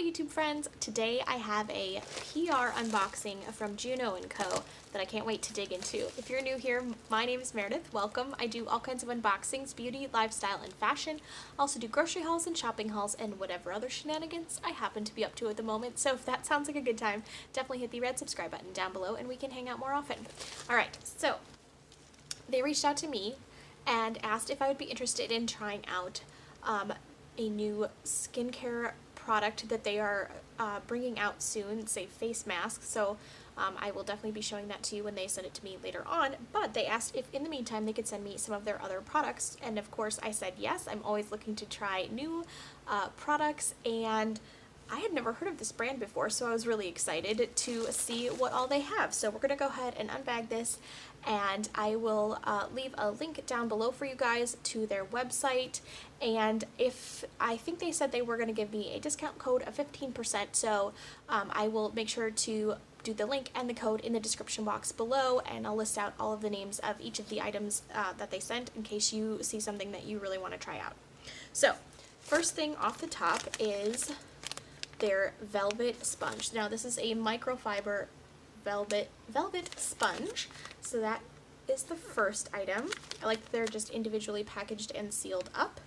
Hello YouTube friends! Today I have a PR unboxing from Juno Co that I can't wait to dig into. If you're new here, my name is Meredith. Welcome. I do all kinds of unboxings, beauty, lifestyle, and fashion. I also do grocery hauls and shopping hauls and whatever other shenanigans I happen to be up to at the moment. So if that sounds like a good time, definitely hit the red subscribe button down below and we can hang out more often. Alright, so they reached out to me and asked if I would be interested in trying out a new skincare product that they are bringing out soon. It's a face mask, so I will definitely be showing that to you when they send it to me later on, but they asked if in the meantime they could send me some of their other products, and of course I said yes. I'm always looking to try new products, and I had never heard of this brand before, so I was really excited to see what all they have. So we're going to go ahead and unbag this, and I will leave a link down below for you guys to their website. And if I think they said they were going to give me a discount code of 15%, so I will make sure to do the link and the code in the description box below, and I'll list out all of the names of each of the items that they sent in case you see something that you really want to try out. So first thing off the top is their velvet sponge. Now this is a microfiber velvet sponge, so that is the first item. I like that they're just individually packaged and sealed up.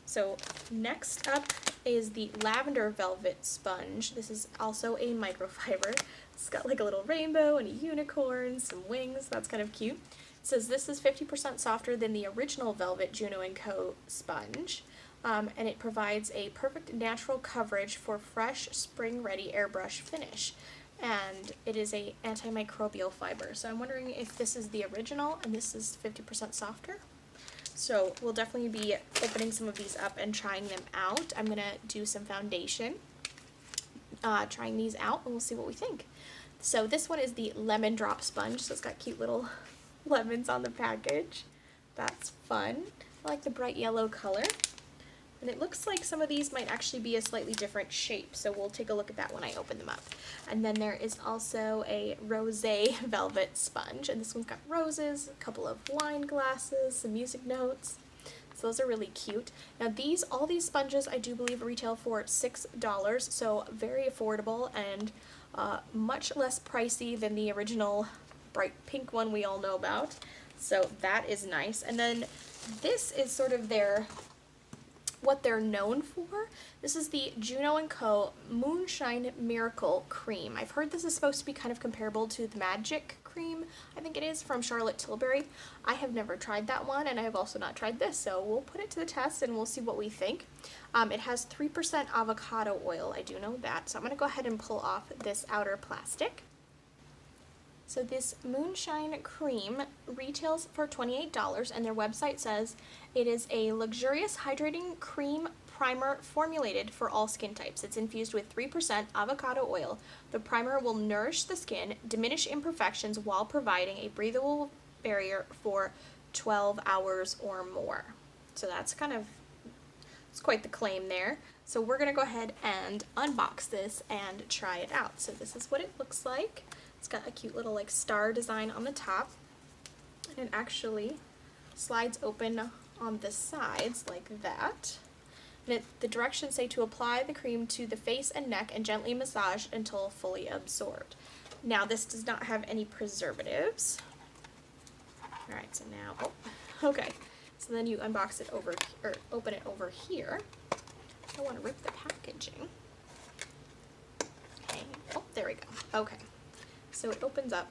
So next up is the lavender velvet sponge. This is also a microfiber. It's got like a little rainbow and a unicorn, some wings. That's kind of cute. It says this is 50% softer than the original velvet Juno Co sponge. And it provides a perfect natural coverage for fresh, spring-ready airbrush finish. And it is a antimicrobial fiber. So I'm wondering if this is the original and this is 50% softer. So we'll definitely be opening some of these up and trying them out. I'm going to do some foundation, trying these out, and we'll see what we think. So this one is the lemon drop sponge. So it's got cute little lemons on the package. That's fun. I like the bright yellow color. And it looks like some of these might actually be a slightly different shape, so we'll take a look at that when I open them up. And then there is also a rosé velvet sponge, and this one's got roses, a couple of wine glasses, some music notes. So those are really cute. Now all these sponges I do believe retail for $6, so very affordable and much less pricey than the original bright pink one we all know about. So that is nice. And then this is sort of what they're known for. This is the Juno Co Moonshine Miracle Cream. I've heard this is supposed to be kind of comparable to the Magic Cream, I think it is, from Charlotte Tilbury. I have never tried that one, and I have also not tried this, so we'll put it to the test and we'll see what we think. It has 3% avocado oil, I do know that, so I'm going to go ahead and pull off this outer plastic. So this Moonshine Cream retails for $28, and their website says it is a luxurious hydrating cream primer formulated for all skin types. It's infused with 3% avocado oil. The primer will nourish the skin, diminish imperfections while providing a breathable barrier for 12 hours or more. So it's quite the claim there. So we're going to go ahead and unbox this and try it out. So this is what it looks like. It's got a cute little like star design on the top, and it actually slides open on the sides like that. And the directions say to apply the cream to the face and neck and gently massage until fully absorbed. Now this does not have any preservatives. Alright, so now, okay. So then you unbox it over, or open it over here. I want to rip the packaging. Okay, oh, there we go. Okay. So it opens up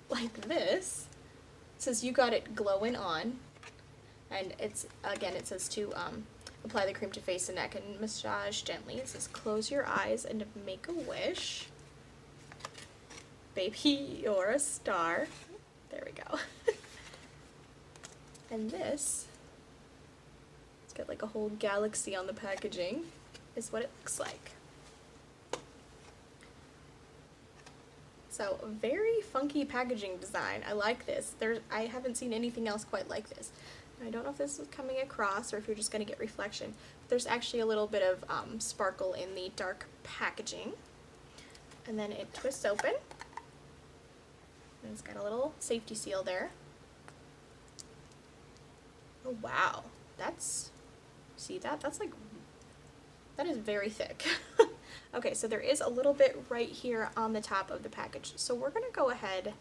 like this. It says you got it glowing on, and it says to apply the cream to face and neck and massage gently. It says close your eyes and make a wish. Baby, you're a star. There we go. And this, it's got like a whole galaxy on the packaging, is what it looks like. So very funky packaging design. I like this. I haven't seen anything else quite like this. I don't know if this is coming across or if you're just going to get reflection. There's actually a little bit of sparkle in the dark packaging. And then it twists open. And it's got a little safety seal there. Oh wow, see that? That's like That is very thick. Okay, so there is a little bit right here on the top of the package. So we're gonna go ahead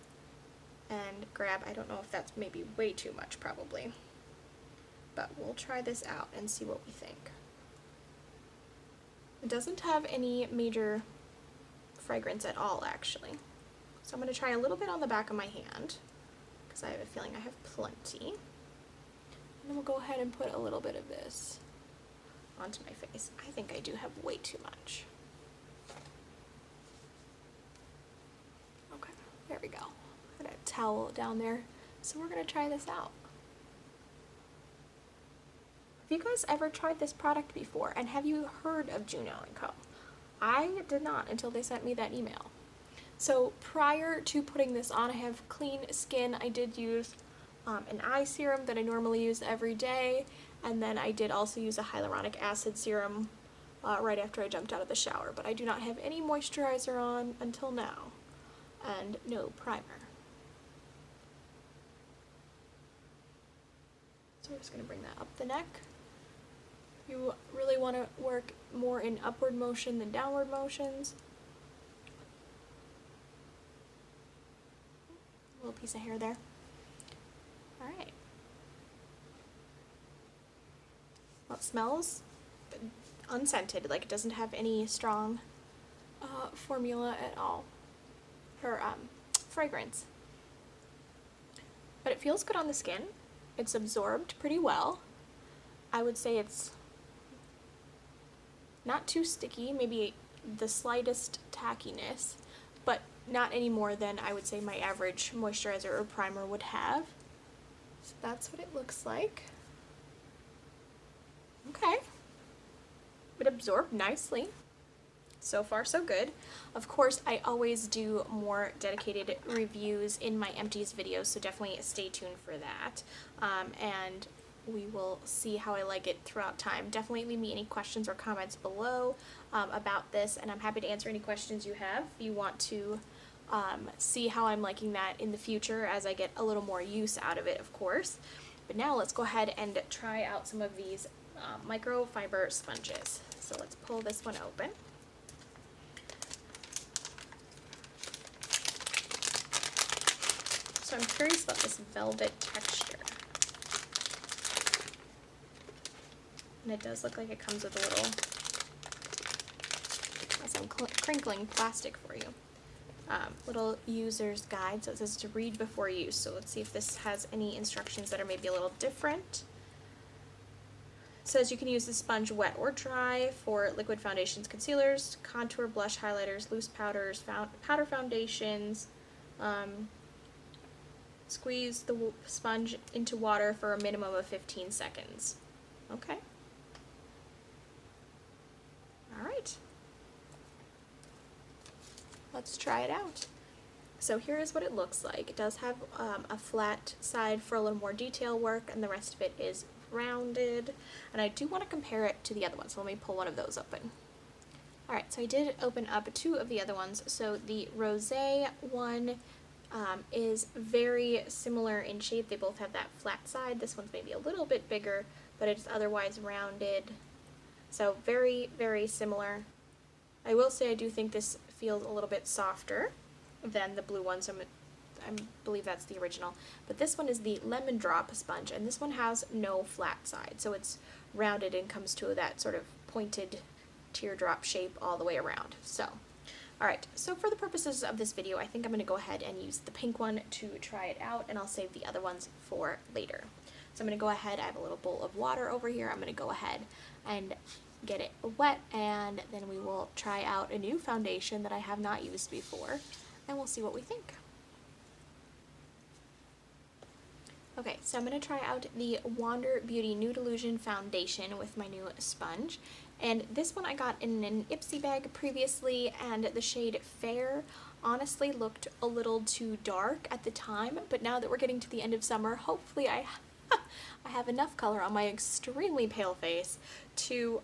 and grab, I don't know if that's maybe way too much probably, but we'll try this out and see what we think. It doesn't have any major fragrance at all actually. So I'm gonna try a little bit on the back of my hand because I have a feeling I have plenty. And then we'll go ahead and put a little bit of this onto my face. I think I do have way too much. Okay, there we go. Got a towel down there. So we're gonna try this out. Have you guys ever tried this product before? And have you heard of Juno Co? I did not until they sent me that email. So prior to putting this on, I have clean skin. I did use an eye serum that I normally use every day, and then I did also use a hyaluronic acid serum right after I jumped out of the shower, but I do not have any moisturizer on until now, and no primer. So we're just going to bring that up the neck. You really want to work more in upward motion than downward motions. A little piece of hair there. Alright. Well, it smells unscented, like it doesn't have any strong formula at all, or fragrance. But it feels good on the skin. It's absorbed pretty well. I would say it's not too sticky, maybe the slightest tackiness, but not any more than I would say my average moisturizer or primer would have. So that's what it looks like. Okay. It absorbed nicely. So far, so good. Of course, I always do more dedicated reviews in my empties videos, so definitely stay tuned for that. And we will see how I like it throughout time. Definitely leave me any questions or comments below about this, and I'm happy to answer any questions you have. If you want to see how I'm liking that in the future as I get a little more use out of it, of course. But now let's go ahead and try out some of these microfiber sponges. So let's pull this one open. So I'm curious about this velvet texture. And it does look like it comes with a little, some crinkling plastic for you. Little user's guide, so it says to read before use. So let's see if this has any instructions that are maybe a little different. It says you can use the sponge wet or dry for liquid foundations, concealers, contour, blush, highlighters, loose powders, powder foundations. Squeeze the sponge into water for a minimum of 15 seconds. Okay. Alright. Let's try it out. So here is what it looks like. It does have a flat side for a little more detail work, and the rest of it is rounded. And I do want to compare it to the other one, so let me pull one of those open. Alright, so I did open up two of the other ones. So the rosé one is very similar in shape. They both have that flat side. This one's maybe a little bit bigger, but it's otherwise rounded. So very, very similar. I will say I do think this feels a little bit softer than the blue one, so I believe that's the original. But this one is the lemon drop sponge, and this one has no flat side, so it's rounded and comes to that sort of pointed teardrop shape all the way around. So, alright, so for the purposes of this video, I think I'm going to go ahead and use the pink one to try it out, and I'll save the other ones for later. So I'm going to go ahead, I have a little bowl of water over here, I'm going to go ahead and get it wet, and then we will try out a new foundation that I have not used before, and we'll see what we think. Okay, so I'm going to try out the Wander Beauty Nude Illusion Foundation with my new sponge, and this one I got in an IPSY bag previously, and the shade Fair honestly looked a little too dark at the time, but now that we're getting to the end of summer, hopefully I have enough color on my extremely pale face to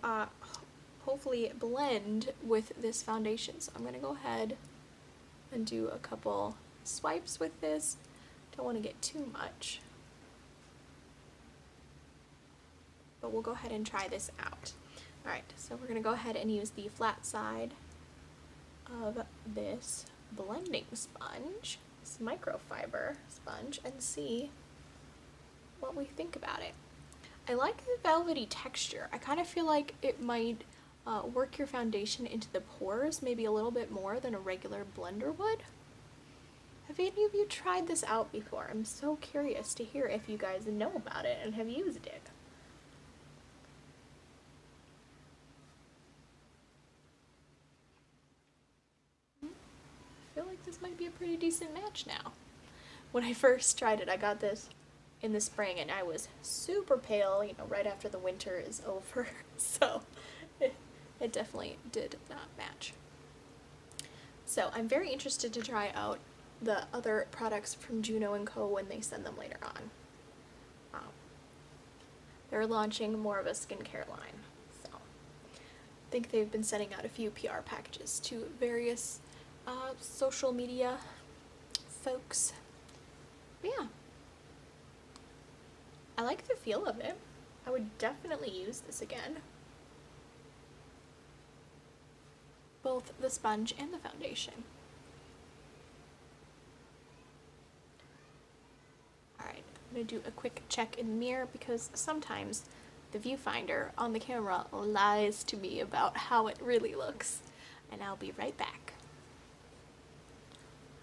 hopefully blend with this foundation. So I'm going to go ahead and do a couple swipes with this. Don't want to get too much, but we'll go ahead and try this out. Alright, so we're going to go ahead and use the flat side of this blending sponge, this microfiber sponge, and see what we think about it. I like the velvety texture. I kind of feel like it might work your foundation into the pores maybe a little bit more than a regular blender would. Have any of you tried this out before? I'm so curious to hear if you guys know about it and have used it. I feel like this might be a pretty decent match now. When I first tried it, I got this in the spring and I was super pale, you know, right after the winter is over, so it definitely did not match. So I'm very interested to try out the other products from Juno Co when they send them later on. They're launching more of a skincare line, so I think they've been sending out a few PR packages to various social media folks. But yeah, I like the feel of it. I would definitely use this again. Both the sponge and the foundation. Alright, I'm going to do a quick check in the mirror because sometimes the viewfinder on the camera lies to me about how it really looks. And I'll be right back.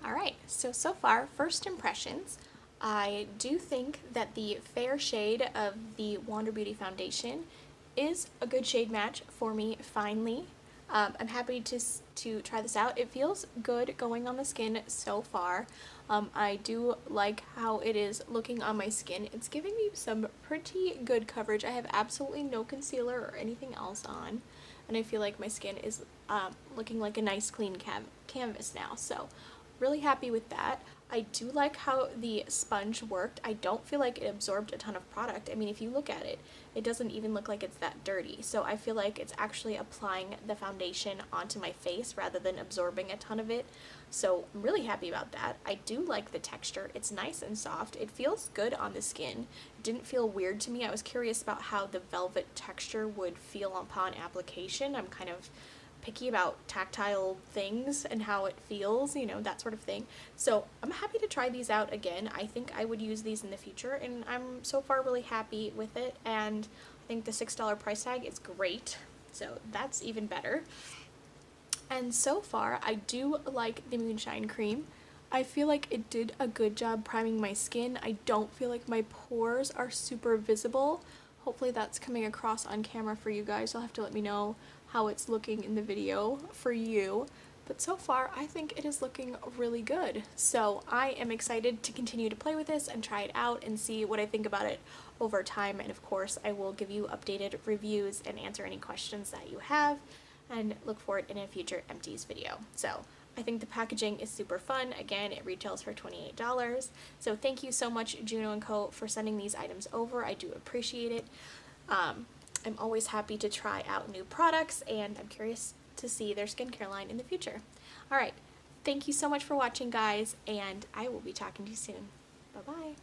Alright, so far, first impressions. I do think that the fair shade of the Wander Beauty foundation is a good shade match for me finally. I'm happy to try this out. It feels good going on the skin so far. I do like how it is looking on my skin. It's giving me some pretty good coverage. I have absolutely no concealer or anything else on, and I feel like my skin is looking like a nice clean canvas now, so really happy with that. I do like how the sponge worked. I don't feel like it absorbed a ton of product. I mean, if you look at it, it doesn't even look like it's that dirty. So I feel like it's actually applying the foundation onto my face rather than absorbing a ton of it. So I'm really happy about that. I do like the texture. It's nice and soft. It feels good on the skin. It didn't feel weird to me. I was curious about how the velvet texture would feel upon application. I'm kind of picky about tactile things and how it feels, you know, that sort of thing. So I'm happy to try these out again. I think I would use these in the future, and I'm so far really happy with it, and I think the $6 price tag is great, so that's even better. And so far, I do like the Moonshine cream. I feel like it did a good job priming my skin. I don't feel like my pores are super visible. Hopefully that's coming across on camera for you guys. You'll have to let me know how it's looking in the video for you. But so far, I think it is looking really good. So I am excited to continue to play with this and try it out and see what I think about it over time. And of course, I will give you updated reviews and answer any questions that you have, and look for it in a future empties video. So I think the packaging is super fun. Again, it retails for $28. So thank you so much, Juno Co, for sending these items over. I do appreciate it. I'm always happy to try out new products, and I'm curious to see their skincare line in the future. Alright, thank you so much for watching, guys, and I will be talking to you soon. Bye-bye.